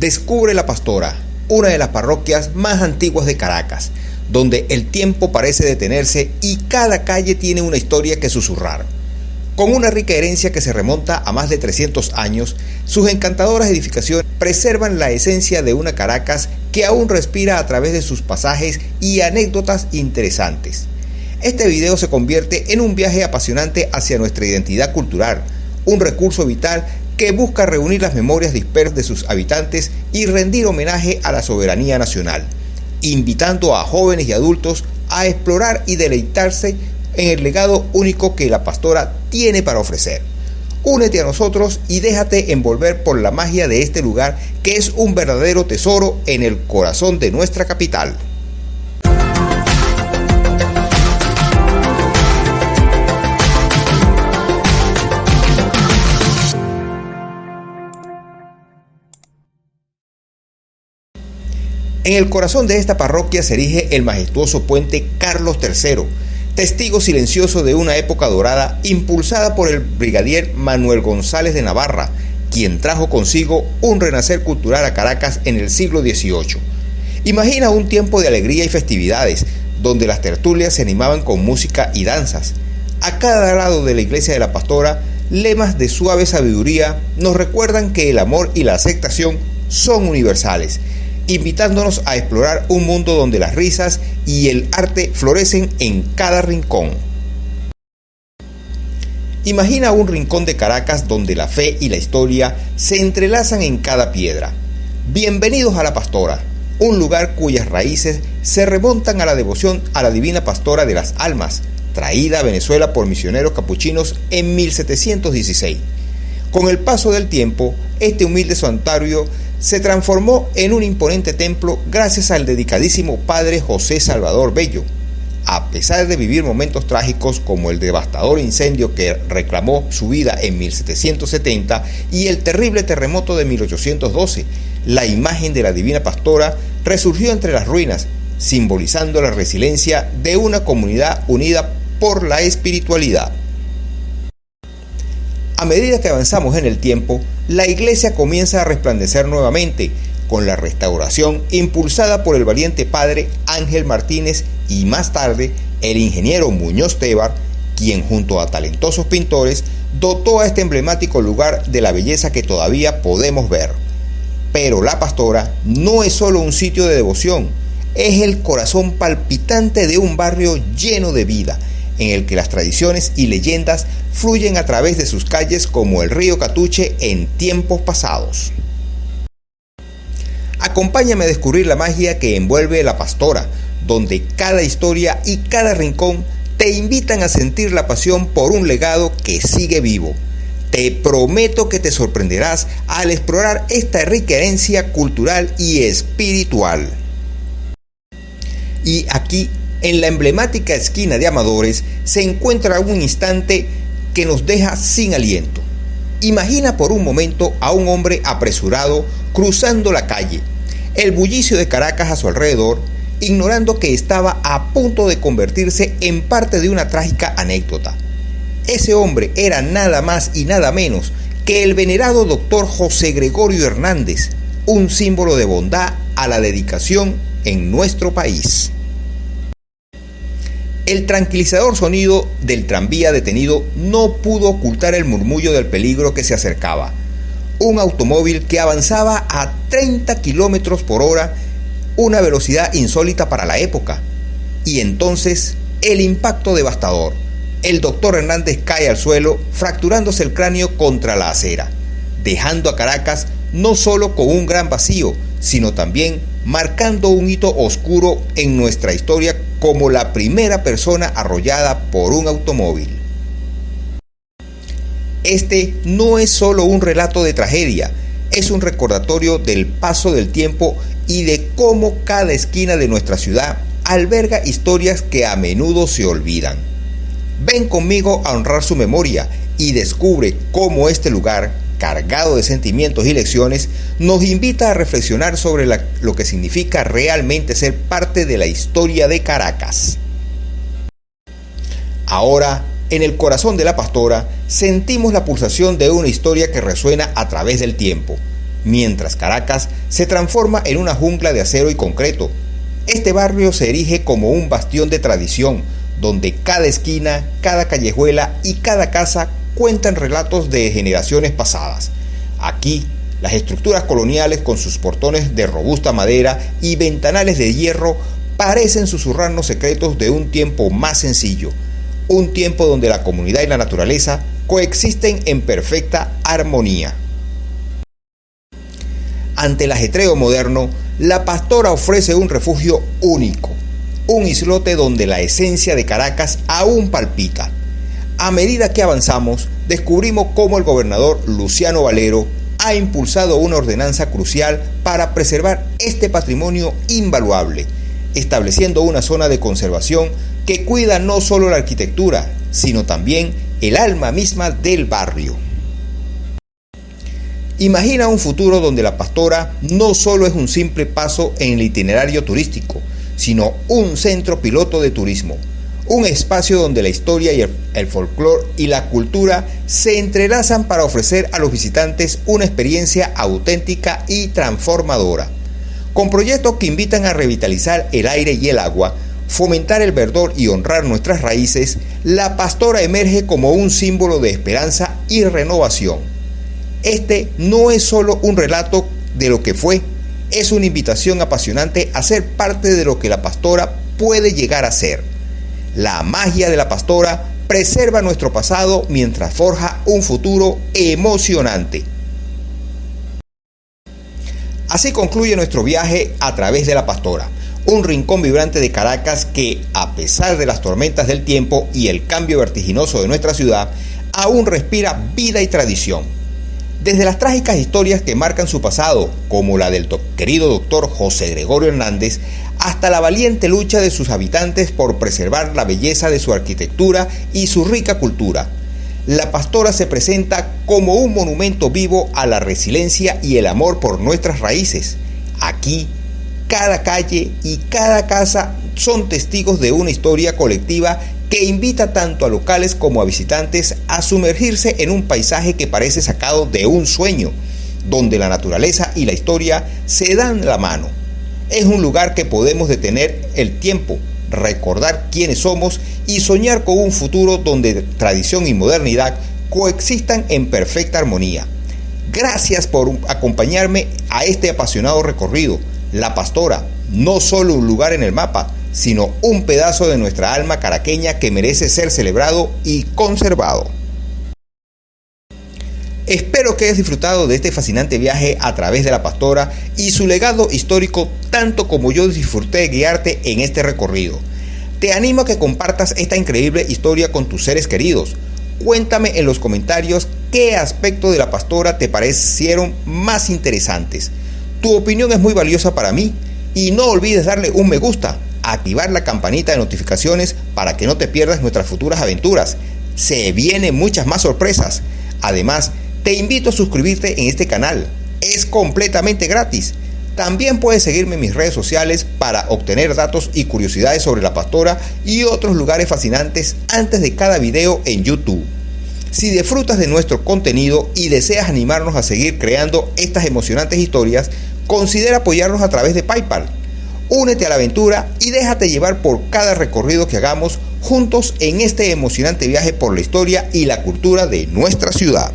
Descubre La Pastora, una de las parroquias más antiguas de Caracas, donde el tiempo parece detenerse y cada calle tiene una historia que susurrar. Con una rica herencia que se remonta a más de 300 años, sus encantadoras edificaciones preservan la esencia de una Caracas que aún respira a través de sus pasajes y anécdotas interesantes. Este video se convierte en un viaje apasionante hacia nuestra identidad cultural, un recurso vital que busca reunir las memorias dispersas de sus habitantes y rendir homenaje a la soberanía nacional, invitando a jóvenes y adultos a explorar y deleitarse en el legado único que La Pastora tiene para ofrecer. Únete a nosotros y déjate envolver por la magia de este lugar que es un verdadero tesoro en el corazón de nuestra capital. En el corazón de esta parroquia se erige el majestuoso puente Carlos III, testigo silencioso de una época dorada impulsada por el brigadier Manuel González de Navarra, quien trajo consigo un renacer cultural a Caracas en el siglo XVIII. Imagina un tiempo de alegría y festividades, donde las tertulias se animaban con música y danzas. A cada lado de la iglesia de La Pastora, lemas de suave sabiduría nos recuerdan que el amor y la aceptación son universales, invitándonos a explorar un mundo donde las risas y el arte florecen en cada rincón. Imagina un rincón de Caracas donde la fe y la historia se entrelazan en cada piedra. Bienvenidos a La Pastora, un lugar cuyas raíces se remontan a la devoción a la Divina Pastora de las Almas, traída a Venezuela por misioneros capuchinos en 1716. Con el paso del tiempo, este humilde santuario se transformó en un imponente templo gracias al dedicadísimo padre José Salvador Bello. A pesar de vivir momentos trágicos como el devastador incendio que reclamó su vida en 1770 y el terrible terremoto de 1812, la imagen de la Divina Pastora resurgió entre las ruinas, simbolizando la resiliencia de una comunidad unida por la espiritualidad. A medida que avanzamos en el tiempo, la iglesia comienza a resplandecer nuevamente, con la restauración impulsada por el valiente padre Ángel Martínez y más tarde el ingeniero Muñoz Tebar, quien junto a talentosos pintores dotó a este emblemático lugar de la belleza que todavía podemos ver. Pero La Pastora no es solo un sitio de devoción, es el corazón palpitante de un barrio lleno de vida, en el que las tradiciones y leyendas fluyen a través de sus calles como el río Catuche en tiempos pasados. Acompáñame a descubrir la magia que envuelve La Pastora, donde cada historia y cada rincón te invitan a sentir la pasión por un legado que sigue vivo. Te prometo que te sorprenderás al explorar esta rica herencia cultural y espiritual. Y aquí, en la emblemática esquina de Amadores, se encuentra un instante que nos deja sin aliento. Imagina por un momento a un hombre apresurado cruzando la calle, el bullicio de Caracas a su alrededor, ignorando que estaba a punto de convertirse en parte de una trágica anécdota. Ese hombre era nada más y nada menos que el venerado doctor José Gregorio Hernández, un símbolo de bondad a la dedicación en nuestro país. El tranquilizador sonido del tranvía detenido no pudo ocultar el murmullo del peligro que se acercaba. Un automóvil que avanzaba a 30 kilómetros por hora, una velocidad insólita para la época. Y entonces, el impacto devastador. El doctor Hernández cae al suelo, fracturándose el cráneo contra la acera, dejando a Caracas no solo con un gran vacío, sino también marcando un hito oscuro en nuestra historia como la primera persona arrollada por un automóvil. Este no es solo un relato de tragedia, es un recordatorio del paso del tiempo y de cómo cada esquina de nuestra ciudad alberga historias que a menudo se olvidan. Ven conmigo a honrar su memoria y descubre cómo este lugar, cargado de sentimientos y lecciones, nos invita a reflexionar sobre lo que significa realmente ser parte de la historia de Caracas. Ahora, en el corazón de La Pastora, sentimos la pulsación de una historia que resuena a través del tiempo. mientras Caracas se transforma en una jungla de acero y concreto. Este barrio se erige como un bastión de tradición, donde cada esquina, cada callejuela y cada casa cuentan relatos de generaciones pasadas. Aquí, las estructuras coloniales con sus portones de robusta madera y ventanales de hierro parecen susurrarnos secretos de un tiempo más sencillo, un tiempo donde la comunidad y la naturaleza coexisten en perfecta armonía. Ante el ajetreo moderno, La Pastora ofrece un refugio único, un islote donde la esencia de Caracas aún palpita. A medida que avanzamos, descubrimos cómo el gobernador Luciano Valero ha impulsado una ordenanza crucial para preservar este patrimonio invaluable, estableciendo una zona de conservación que cuida no solo la arquitectura, sino también el alma misma del barrio. Imagina un futuro donde La Pastora no solo es un simple paso en el itinerario turístico, sino un centro piloto de turismo, un espacio donde la historia y el folclore y la cultura se entrelazan para ofrecer a los visitantes una experiencia auténtica y transformadora. Con proyectos que invitan a revitalizar el aire y el agua, fomentar el verdor y honrar nuestras raíces, La Pastora emerge como un símbolo de esperanza y renovación. Este no es solo un relato de lo que fue, es una invitación apasionante a ser parte de lo que La Pastora puede llegar a ser. La magia de La Pastora preserva nuestro pasado mientras forja un futuro emocionante. Así concluye nuestro viaje a través de La Pastora, un rincón vibrante de Caracas que, a pesar de las tormentas del tiempo y el cambio vertiginoso de nuestra ciudad, aún respira vida y tradición. Desde las trágicas historias que marcan su pasado, como la del querido doctor José Gregorio Hernández, hasta la valiente lucha de sus habitantes por preservar la belleza de su arquitectura y su rica cultura, La Pastora se presenta como un monumento vivo a la resiliencia y el amor por nuestras raíces. Aquí, cada calle y cada casa son testigos de una historia colectiva que invita tanto a locales como a visitantes a sumergirse en un paisaje que parece sacado de un sueño, donde la naturaleza y la historia se dan la mano. Es un lugar que podemos detener el tiempo, recordar quiénes somos y soñar con un futuro donde tradición y modernidad coexistan en perfecta armonía. Gracias por acompañarme a este apasionado recorrido. La Pastora, no solo un lugar en el mapa, sino un pedazo de nuestra alma caraqueña que merece ser celebrado y conservado. Espero que hayas disfrutado de este fascinante viaje a través de La Pastora y su legado histórico tanto como yo disfruté de guiarte en este recorrido. Te animo a que compartas esta increíble historia con tus seres queridos. Cuéntame en los comentarios qué aspectos de La Pastora te parecieron más interesantes. Tu opinión es muy valiosa para mí y no olvides darle un me gusta, activar la campanita de notificaciones para que no te pierdas nuestras futuras aventuras. Se vienen muchas más sorpresas. Además, te invito a suscribirte en este canal. Es completamente gratis. También puedes seguirme en mis redes sociales para obtener datos y curiosidades sobre La Pastora y otros lugares fascinantes antes de cada video en YouTube. Si disfrutas de nuestro contenido y deseas animarnos a seguir creando estas emocionantes historias, considera apoyarnos a través de PayPal. Únete a la aventura y déjate llevar por cada recorrido que hagamos juntos en este emocionante viaje por la historia y la cultura de nuestra ciudad.